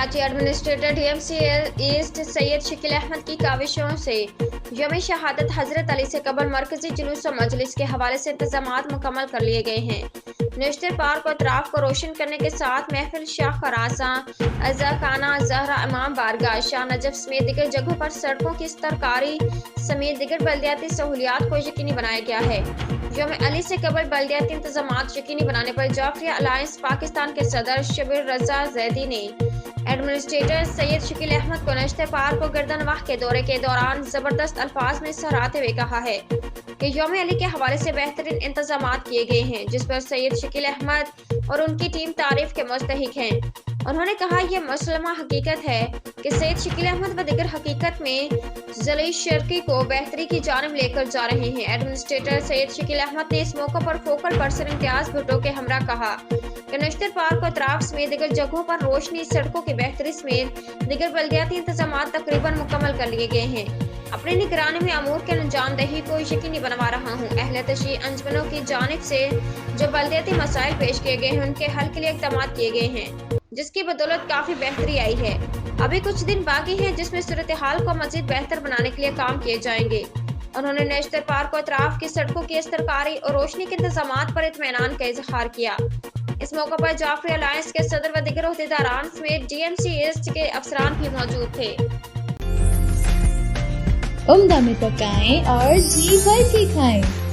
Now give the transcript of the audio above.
Karachi administrator DMC east Syed Shakeel Ahmed की काविशों से यौम शहादत हजरत अली से कबल मरकजी जुलूस व मजलिस के हवाले से इंतजामात मुकम्मल कर लिए गए हैं। नेशनल पार्क और अतराफ को रोशन करने के साथ महफिल शाह खरासा अज़ाखाना ज़हरा इमाम बारगाह शाह नजफ समेत दीगर जगहों पर सड़कों की सरकारी समेत दीगर बल्दियाती सहूलियात को यकीनी बनाया गया है। यौम अली से कबल बल्दियाती इंतजामात यकीनी बनाने पर जाफरिया अलायंस पाकिस्तान के सदर शबीर रजा जैदी ने एडमिनिस्ट्रेटर सैयद शकील अहमद को नेशनल पार्क और गर्दनवाह के दौरे के दौरान जबरदस्त अल्फाज में सराहते हुए कहा है कि यौम अली के हवाले से बेहतरीन इंतजामात किए गए हैं, जिस पर सैयद शकील अहमद और उनकी टीम तारीफ के मुस्तहिक हैं। उन्होंने कहा, यह मुसलमा हकीकत है कि सैयद शकील अहमद व दिगर हकीकत में ज़ली शर्की को बेहतरी की जानिब लेकर जा रहे हैं। एडमिनिस्ट्रेटर सैयद शकील अहमद ने इस मौके पर फोकल पर्सन इम्तियाज भुट्टो के हमरा कहा कि नेशनल पार्क और अतराफ समेत दिगर जगहों पर रोशनी, सड़कों की बेहतरी समेत दिगर बल्दियाती इंतजामात तकरीबन मुकम्मल कर लिए गए हैं। अपनी निगरानी में अमूर के अंजामदही को यकीनी बनवा रहा हूँ। अहले तशरीह अंजमनों की जानिब से जो बल्दियाती मसाइल पेश किए गए हैं, उनके हल के लिए इक़दाम किए गए हैं, जिसकी बदौलत काफी बेहतरी आई है। अभी कुछ दिन बाकी हैं जिसमें सूरत हाल को मजीद बेहतर बनाने के लिए काम किए जाएंगे। उन्होंने नेशनल पार्क और अतराफ की सड़कों की सरकारी और रोशनी के इंतजामात पर इत्मीनान का इजहार किया। इस मौके पर जाफरिया अलायंस के सदर व दिगर ओहदेदारान समेत DMC ईस्ट के अफसरान भी मौजूद थे। उम्दा में पकाएं और जी भर के खाएं।